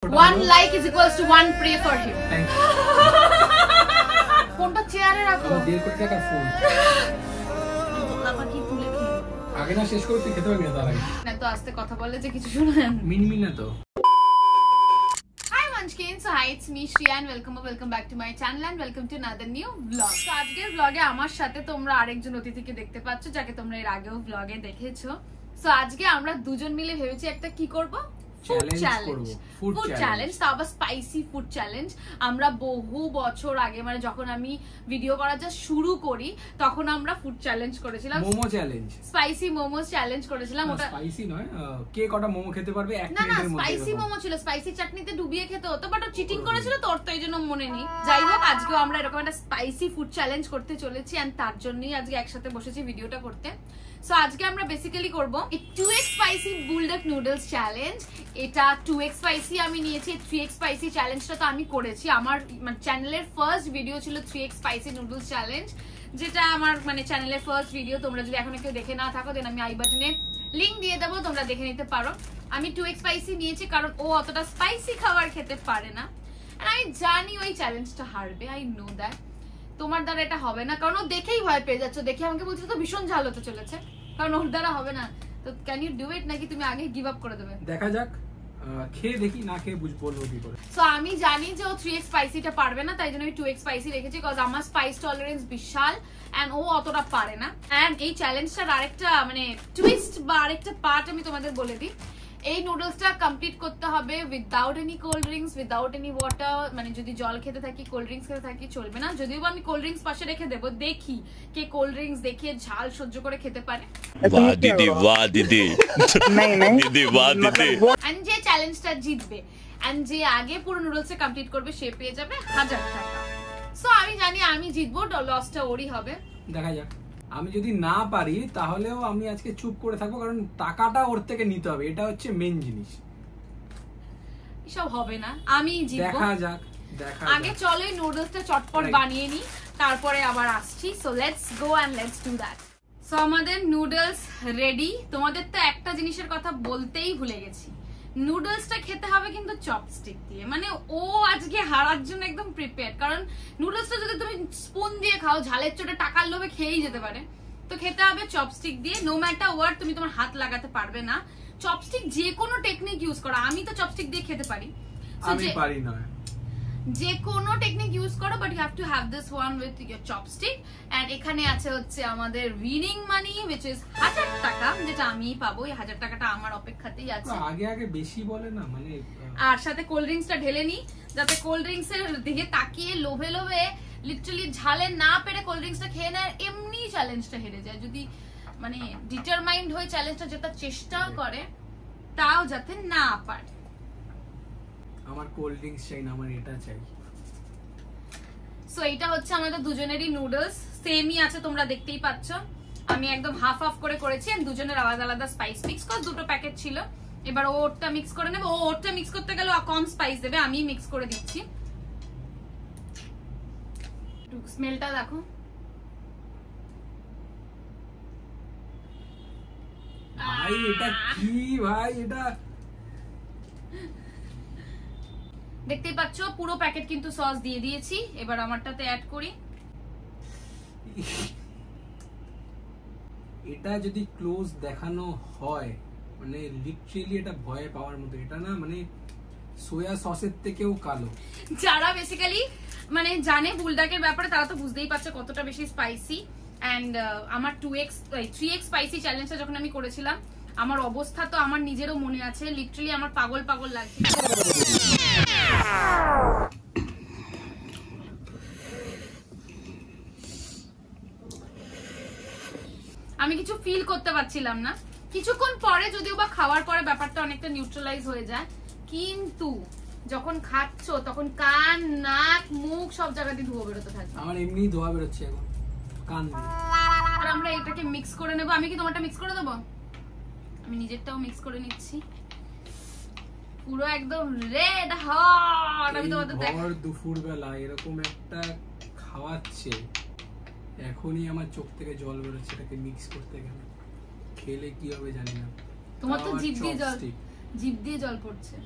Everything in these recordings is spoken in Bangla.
1 like is equals to 1 pray for him. Thank you. ফোনটা চেয়ারে রাখো। 1.5 কোটি টাকার ফোন। বাবা কি তুলে খেয়ে। আগে না শেষ করে তুই খেতে পারবি না তার আগে। না তো আস্তে কথা বললে যে কিছু শুনে না। মিনমিন না তো। Hi Munchkin, so hi, it's me Shriya and welcome back to my channel and welcome to another new vlog. So আজকের vlog-এ আমার সাথে তোমরা আরেকজন অতিথিকে দেখতে পাচ্ছ যাকে তোমরা এর আগেও vlog-এ দেখেছো। So আজকে আমরা দুজন মিলে ভেবেছি একটা কি করব? ফুড চ্যালেঞ্জ, তাও আবার স্পাইসি ফুড চ্যালেঞ্জ। আমরা বহু বছর আগে মানে যখন আমি ভিডিও করা যা শুরু করি তখন আমরা ফুড চ্যালেঞ্জ করেছিলাম, momo challenge, spicy momos challenge করেছিলাম। ওটা স্পাইসি নয়, কে কটা মোমো খেতে পারবে এক মিনিটের মধ্যে। না স্পাইসি মোমো ছিল, স্পাইসি চাটনিতে ডুবিয়ে খেতে হতো, বাট ও চিটিং করেছিল তো, ওর তো এইজন্য মনে নেই। যাই হোক, আজকেও আমরা এরকম একটা স্পাইসি ফুড চ্যালেঞ্জ করতে চলেছি এন্ড তার জন্যই আজকে একসাথে বসেছি ভিডিওটা করতে। সো আজকে আমরা বেসিক্যালি করব 2x spicy bulldog noodles challenge. এটা 2x স্পাইসি আমি নিয়েছি, 3x স্পাইসি চ্যালেঞ্জটা তো আমি করেছি। আমার মানে চ্যানেলের ফার্স্ট ভিডিও ছিল 3x স্পাইসি নুডলস চ্যালেঞ্জ, যেটা আমার মানে চ্যানেলের ফার্স্ট ভিডিও। তোমরা যদি এখনো কেউ দেখে না থাকো দেন আমি আই বাটনে লিংক দিয়ে দেবো, তোমরা দেখে নিতে পারো। আমি 2x স্পাইসি নিয়েছি কারণ ও অতটা স্পাইসি খাবার খেতে পারে না, আর আমি জানি ওই চ্যালেঞ্জটা হারবে। I know that. তোমার দ্বারা এটা হবে না কারণ ও দেখেই ভয় পেয়ে যাচ্ছে, দেখে আমাকে বলছে তো ভীষণ ঝাল হতে চলেছে, কারণ ওর দ্বারা হবে না। তো ক্যান ইউ ডু ইট, নাকি তুমি আগে গিভ আপ করে দেবে? দেখা যাক, খেয়ে দেখি, না খেয়ে বুঝবো কি করে। সো আমি জানি যে ও 3x স্পাইসিটা পারবে না, তাই জন্য আমি 2x স্পাইসি রেখেছি, কজ আমার স্পাইস টলারেন্স বিশাল এন্ড ও অতটা পারে না। এন্ড এই চ্যালেঞ্জটার আরেকটা মানে টুইস্ট বা আরেকটা পার্ট আমি তোমাদের বলে দিই। এই নুডলসটা কমপ্লিট করতে হবে without any cold drinks, without any water. মানে যদি জল খেতে থাকি, কোল্ড ড্রিঙ্কস খেতে থাকি চলবে না। যদিও আমি কোল্ড ড্রিঙ্কস পাশে রেখে দেবো, দেখি কে কোল্ড ড্রিঙ্কস দেখিয়ে ঝাল সহ্য করে খেতে পারে। वाह दीदी वाह दीदी दीदी वाह दीदी। এন্ড যে চ্যালেঞ্জটা জিতবে এন্ড যে আগে পুরো নুডলসটা কমপ্লিট করবে সে পেয়ে যাবে 1000 টাকা। সো আমি জানি আমি জিতবো, লসটা ওরই হবে। দেখা যাক। আমি যদি না পারি তাহলেও আমি আজকে চুপ করে থাকবো, কারণ টাকাটা ওর থেকে নিতে হবে, এটা হচ্ছে মেইন জিনিস। এসব হবে না, আমি জিতবো। দেখা যাক, দেখা যাক। আগে চলো এই নুডলসটা চটপট বানিয়ে নি, তারপরে আবার আসছি। So let's go and let's do that. So আমাদের নুডলস রেডি। তোমাদের তো একটা জিনিসের কথা বলতেই ভুলে গেছি, নুডলসটা খেতে হবে কিন্তু চপস্টিক দিয়ে। মানে ও আজকে হারার জন্য একদম প্রিপেয়ার্ড, কারণ নুডলসটা যদি তুমি স্পুন দিয়ে খাও ঝালের চোটে টাকার লোভে খেয়েই যেতে পারে, তো খেতে হবে চপস্টিক দিয়ে। নো ম্যাটার ওয়াট, তুমি তোমার হাত লাগাতে পারবে না। চপস্টিক যে কোনো টেকনিক ইউজ করো, আমি তো চপস্টিক দিয়ে খেতে পারি, আমি পারি না। যে কোনো টেকনিক ইউজ করো, but you have to have this one with your chopstick. And এখানে আছে হচ্ছে আমাদের উইনিং মানি হুইচ ইজ 1000 টাকা, যেটা আমিই পাবো। এই 1000 টাকাটা আমার অপেক্ষাতেই আছে। আগে আগে বেশি বলে না মানে। আর সাথে কোল্ড ড্রিঙ্কসটা ঢেলে নি, যাতে কোল্ড ড্রিঙ্কস এর দিকে তাকিয়ে লোভে লোভে লিটারালি ঝালে না পেরে কোল্ড ড্রিঙ্কসটা খেয়ে নেয়, এমনি চ্যালেঞ্জটা হেরে যায়। যদি মানে ডিটারমাইন্ড হয়ে চ্যালেঞ্জটা জেতার চেষ্টা করে, তাও যাতে না পারে। আমার কোল্ড ড্রিঙ্কস চাই না, আমার এটা চাই। সো এটা হচ্ছে আমাদের দুজনেরই নুডলস, সেমই আছে, তোমরা দেখতেই পাচ্ছ। আমি একদম হাফ হাফ করে করেছি, আর দুজনের আলাদা আলাদা স্পাইস মিক্স করে, দুটো প্যাকেট ছিল। এবার ও ওরটা মিক্স করে নেবে। ও ওরটা মিক্স করতে গেলে কম স্পাইস দেবে, আমি মিক্স করে দিচ্ছি। স্মেলটা দেখো, ভাই এটা কি, ভাই এটা দেখতেই পাচ্ছ পুরো প্যাকেট কিন্তু সস দিয়ে দিয়েছি। এবার আমারটাতে অ্যাড করি। এটা যদি ক্লোজ দেখানো হয় মানে লিটারালি এটা ভয় পাওয়ার মতো। এটা না মানে সোয়া সসের থেকেও কালো। যারা বেসিক্যালি মানে জানে বুলডগের ব্যাপারে তারা তো বুঝতেই পারছে কতটা বেশি স্পাইসি। এন্ড আমার 3x স্পাইসি চ্যালেঞ্জটা যখন আমি করেছিলাম, আমার অবস্থা তো আমার নিজেরও মনে আছে, লিটারালি আমার পাগল পাগল লাগছে। আমি কিছু ফিল করতে পারছিলাম না। কিছুক্ষণ পরে যদিও বা খাওয়ার পরে ব্যাপারটা অনেকটা নিউট্রালাইজ হয়ে যায়, কিন্তু যখন খাচ্ছ তখন কান, নাক, মুখ সব জায়গা দিয়ে ধোয়া বেরোতে থাকে। আমার এমনি ধোয়া বেরোচ্ছে এখন কান দিয়ে। আর আমরা এটাকে মিক্স করে নেব। আমি কি তোমারটা মিক্স করে দেবো? আমি নিজেরটাও মিক্স করে নিচ্ছি। পুরো একদম রেড হট। আমি তোমাদের ভর দুপুর বেলা এরকম একটা খাওয়াচ্ছে, এখনই আমার চোখ থেকে জল বেরোচ্ছে এটাকে মিক্স করতে গেলে। খেলে কি হবে জানি না। তোমার তো জিভ দিয়ে জল পড়ছে।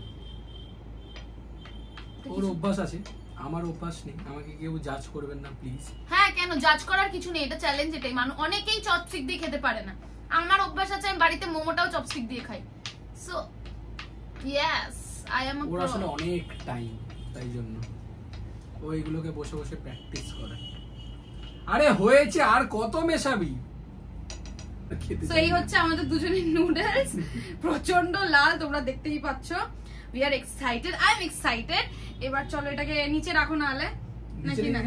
ওর অভ্যাস আছে, আমার অভ্যাস নেই, আমাকে কেউ জাজ করবেন না প্লিজ। হ্যাঁ কেন জাজ করার কিছু নেই, এটা চ্যালেঞ্জ। এটাই মানুষ অনেকেই চপস্টিক দিয়ে খেতে পারে না, আমার অভ্যাস আছে, আমি বাড়িতে মোমোটাও চপস্টিক দিয়ে খাই। So yes I am a ওর আসলে অনেক টাইম, তাই জন্য ও এগুলোকে বসে বসে প্র্যাকটিস করে। আরে হয়েছে, আর কত মেশাবি? সো এই হচ্ছে আমাদের দুজনের নুডলস, প্রচন্ড লাল, তোমরা দেখতেই পাচ্ছ। We are excited, I am excited. এবার চলো এটাকে নিচে রাখো, না হলে নাকি না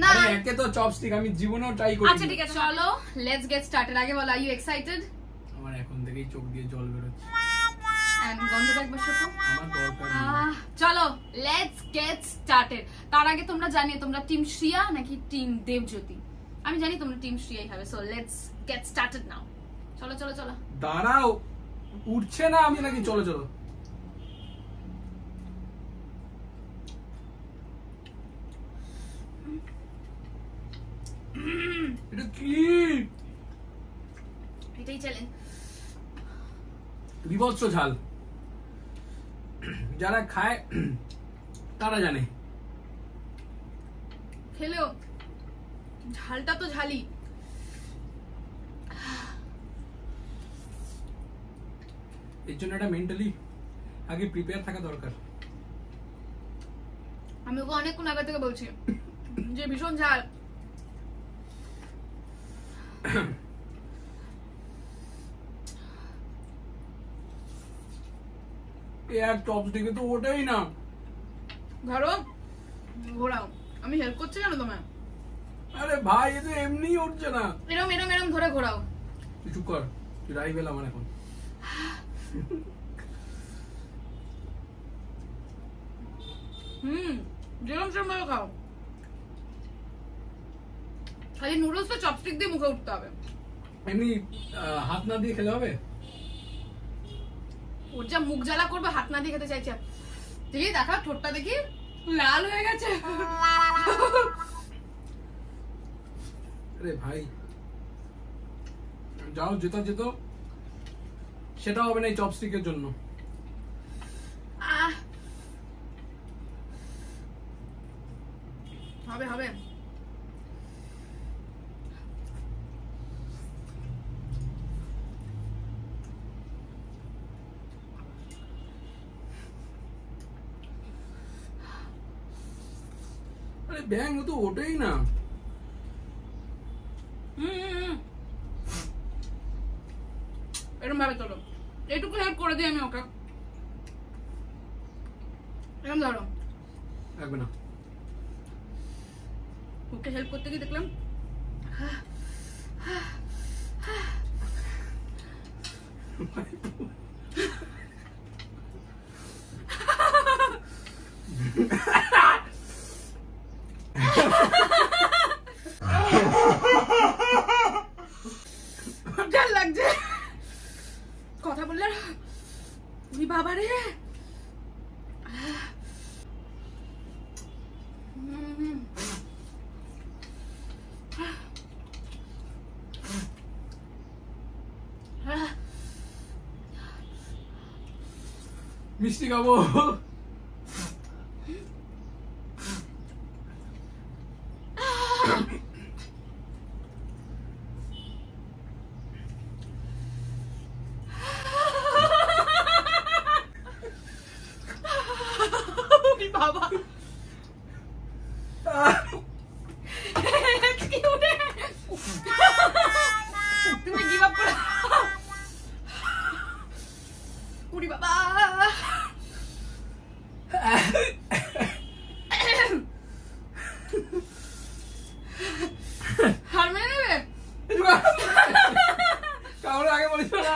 না একে তো চপস্টিক আমি জীবনেও ট্রাই করি। আচ্ছা ঠিক আছে, চলো লেটস গেট স্টার্টেড। আগে বলো, আর ইউ এক্সাইটেড? আমার এখন থেকেই চোখ দিয়ে জল বেরোচ্ছে। এন্ড গন্ধটা একবার শোকো। আমার দরকার নেই। চলো লেটস গেট স্টার্টেড। তার আগে তোমরা জানিয়ে তোমরা টিম শ্রিয়া নাকি টিম দেবজ্যোতি? আমি জানি তোমরা টিম শ্রিয়াই হবে। সো লেটস গেট স্টার্টেড নাও। চলো চলো চলো। দাঁড়াও, উঠছে না আমি নাকি? চলো চলো। এটা কি? এটাই চ্যালেঞ্জ। বিভৎস ঝাল, যারা খায় তারা জানে। খেলেও ঝালটা তো ঝালি। এর জন্য একটা মেন্টালি আগে প্রিপেয়ার থাকা দরকার। আমি ওকে অনেকক্ষণ আগে থেকে বলছি যে ভীষণ ঝাল। এর চপস্টিকে তো ওটাই না। ধরো ঘোরাও, আমি হেল্প করছি কেন তোমায়? আরে ভাই এ তো এমনিই উঠছে না। এরম এরম এরম ধরে ঘোরাও। তুই চুপ কর, তুই রাই বেলা আমার এখন। যেরকম সেরকম ভাবে খাও। খালি নুডলস তো চপস্টিক দিয়ে মুখে উঠতে হবে, এমনি হাত না দিয়ে খেলে হবে? ওর যা মুখ জ্বালা করবে, হাত না দিয়ে খেতে চাইছে। দেখি দেখা ঠোঁটটা দেখি লাল হয়ে গেছে। আরে ভাই যাও, যেটা যেত সেটা হবে না এই চপস্টিকের জন্য। হবে হবে। আরে ব্যাং তো ওটাই না। এরকম ভাবে তোলো, এইটুকু হেল্প করে দিই আমি ওকে। এরকম ধরো। লাগবে না। ওকে হেল্প করতে গিয়ে দেখলাম লাগছে কথা বললে। বাবা রে, মিষ্টি খাবো। বাবা তুমি গিভ আপ করে উড়ি বাবা। হার মেনে নেবে? কাউরে আগে বলিস না।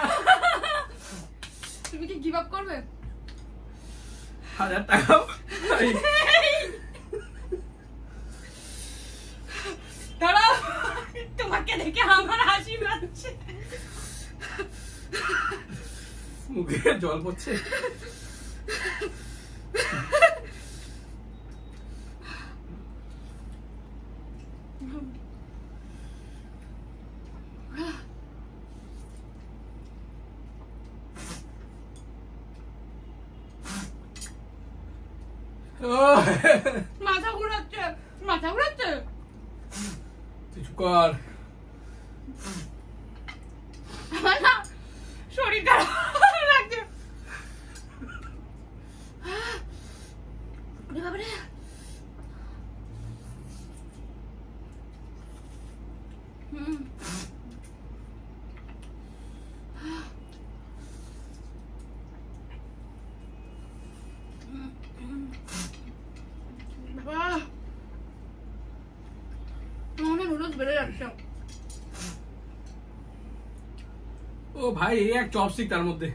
তুমি কি গিভ আপ করবে? 1000 টাকা দাঁড়াও, তোমাকে দেখে আমার হাসি পাচ্ছে, মুখে জল পড়ছে। মাথা ঘুরাচ্ছে, মাথা ঘুরাচ্ছে। তুই চুপ কর। আমার না শরীর খারাপ লাগছে। বাবারে নুডলস বেড়ে যাচ্ছে। ও ভাই, এই এক চপস্টিক তার মধ্যে।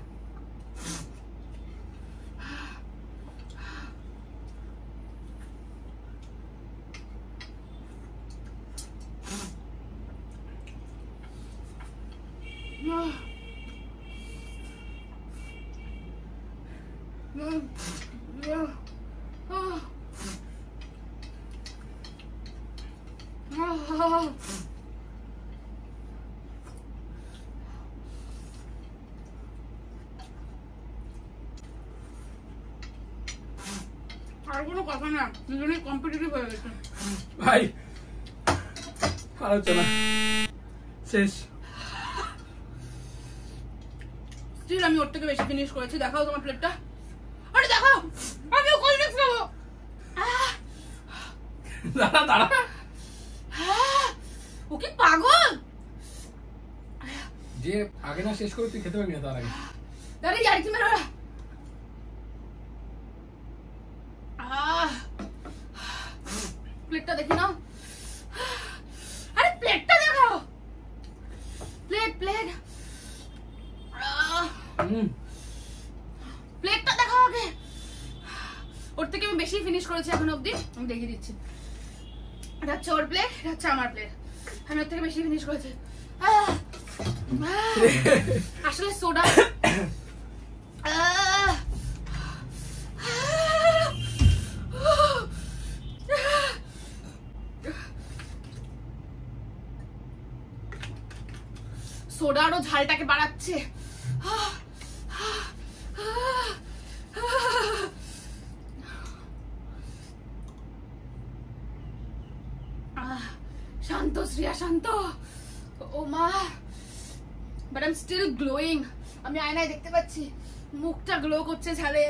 আর কোনো কথা না, দুজনে কম্পিটিটিভ হয়ে গেছে ভাই। আলোচনা শেষ। স্টিল আমি ওর থেকে বেশি ফিনিশ করেছি। দেখাও তোমার প্লেটটা। আরে দেখাও, আমিও কোল্ড ড্রিঙ্কস খাবো। দাঁড়া দাঁড়া, ও কি পাগল? যে আগে না শেষ করে তুই খেতে পারবি না তার আগে। দাঁড়িয়ে আর কি মেরো। প্লেটটা দেখি নাও। আরে প্লেটটা দেখাও। প্লেট প্লেট প্লেটটা দেখাও আগে। ওর থেকে আমি বেশি ফিনিশ করেছি এখন অবধি। আমি দেখিয়ে দিচ্ছি। এটা হচ্ছে ওর প্লেট, এটা হচ্ছে আমার প্লেট। আমি ওর থেকে বেশি ফিনিশ করেছি। আসলে সোডা সোডা আরো ঝালটাকে বাড়াচ্ছে। শান্ত শ্রিয়া, শান্ত। ও মা, but I am still glowing. আমি আয়নায় দেখতে পাচ্ছি মুখটা গ্লো করছে ঝালে।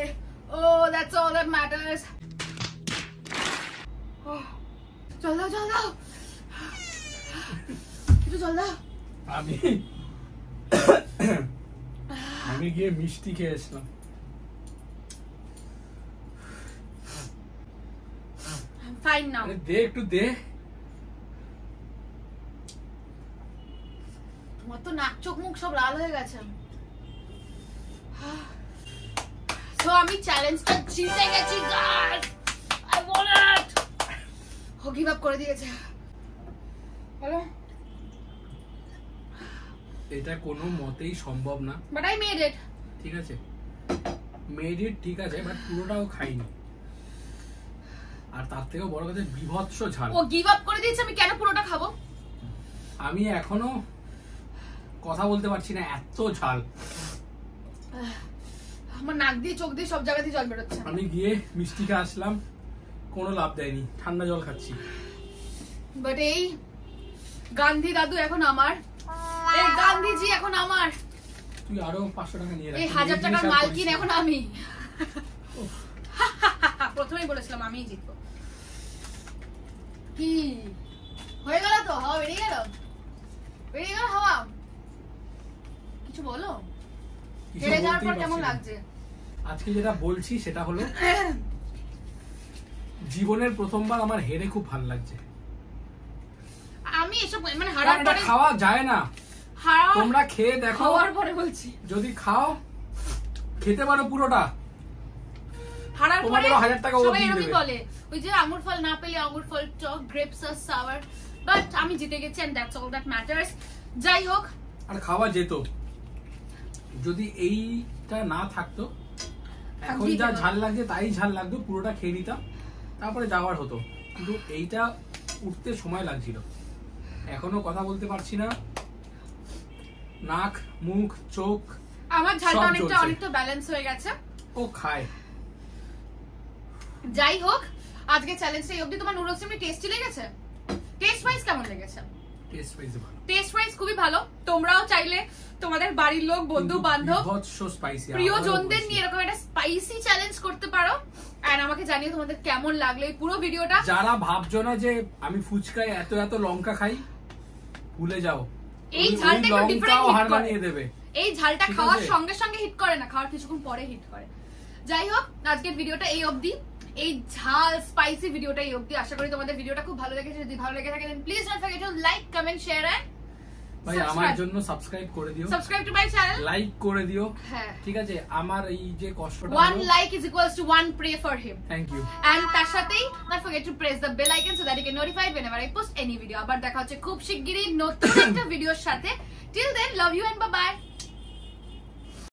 ও দ্যাটস অল দ্যাট ম্যাটার্স। জল দাও, জল দাও, একটু জল দাও। আমি গিয়ে মিষ্টি খেয়ে আসলাম। ফাইন নাও, দে একটু দে। তোমার তো নাক চোখ মুখ সব লাল হয়ে গেছে। সো আমি চ্যালেঞ্জটা জিতে গেছি গাইস। I won it. ও গিভ আপ করে দিয়েছে। বলো, এটা কোনো মতেই সম্ভব না। But I made it. ঠিক আছে, মেড ইট ঠিক আছে, বাট পুরোটাও খাইনি। আর তার থেকেও বড় কথা, বিভৎস ঝাল। ও গিভ আপ করে দিয়েছে, আমি কেন পুরোটা খাবো? আমি এখনো কথা বলতে পারছি না, এত ঝাল। আমার নাক দিয়ে চোখ দিয়ে সব জায়গা দিয়ে জল বেরোচ্ছে। আমি গিয়ে মিষ্টি খেয়ে আসলাম, কোনো লাভ দেয়নি, ঠান্ডা জল খাচ্ছি। বাট এই গান্ধী দাদু এখন আমার, এই গান্ধীজি এখন আমার, তুই আরো 500 টাকা নিয়ে রাখ। এই 1000 টাকার মালকিন এখন আমি। প্রথমেই বলেছিলাম আমিই জিতবো। কি হয়ে গেল? তো হাওয়া বেরিয়ে গেল, বেরিয়ে গেল হাওয়া। কিছু বলো, হেরে যাওয়ার পর কেমন লাগছে? আজকে যেটা বলছি সেটা হলো, জীবনের প্রথমবার আমার হেরে খুব ভালো লাগছে। আমি এসব মানে হারার পরে খাওয়া যায় না। তোমরা খেয়ে দেখো, খাওয়ার পরে বলছি, যদি খাও খেতে পারো পুরোটা, হারার পরে 1000 টাকা সবাই এরকমই বলে, ওই যে আঙ্গুর ফল না পেলে আঙ্গুর ফল টক, গ্রেপস আর সাওয়ার। বাট আমি জিতে গেছি and that's all that matters. যাই হোক, আর খাওয়া যেত যদি এইটা না থাকতো। এখন যা ঝাল লাগছে তাই ঝাল লাগতো, পুরোটা খেয়ে নিতাম, তারপরে যাওয়ার হতো। কিন্তু এইটা উঠতে সময় লাগছিল। এখনো কথা বলতে পারছি না, নাক মুখ চোখ আমার ঝালটা অনেকটা ব্যালেন্স হয়ে গেছে। ও খায় যাই হোক আজকে চ্যালেঞ্জটা এই অবধি। তোমার নুডলস এমনি টেস্টি লেগেছে? টেস্ট ওয়াইজ কেমন লেগেছে? টেস্ট ওয়াইজ ভালো, টেস্ট ওয়াইজ খুবই ভালো। তোমরাও চাইলে তোমাদের বাড়ির লোক, বন্ধু বান্ধব, প্রিয়জনদের নিয়ে এরকম একটা স্পাইসি চ্যালেঞ্জ করতে পারো। এন্ড আমাকে জানিও তোমাদের কেমন লাগলো এই পুরো ভিডিওটা। যারা ভাবছো না যে আমি ফুচকায় এত এত লঙ্কা খাই, ভুলে যাও, এই ঝালটা একটু ডিফারেন্ট হিট করে দেবে। এই ঝালটা খাওয়ার সঙ্গে সঙ্গে হিট করে না, খাওয়ার কিছুক্ষণ পরে হিট করে। যাই হোক আজকের ভিডিওটা এই অবধি, এই ঝাল স্পাইসি ভিডিওটা এই অবধি। আশা করি তোমাদের ভিডিওটা খুব ভালো লেগেছে। যদি ভালো লেগে থাকে then please don't forget to like, comment, share and ভাই আমার জন্য সাবস্ক্রাইব করে দিও, subscribe to my channel, like করে দিও। হ্যাঁ ঠিক আছে, আমার এই যে কষ্টটা, 1 like is equals to 1 pray for him. Thank you. And তার সাথেই not forget to press the bell icon so that you get notified whenever I post any video. আবার দেখা হচ্ছে খুব শিগগিরই নতুন একটা ভিডিওর সাথে। Till then, love you and bye bye.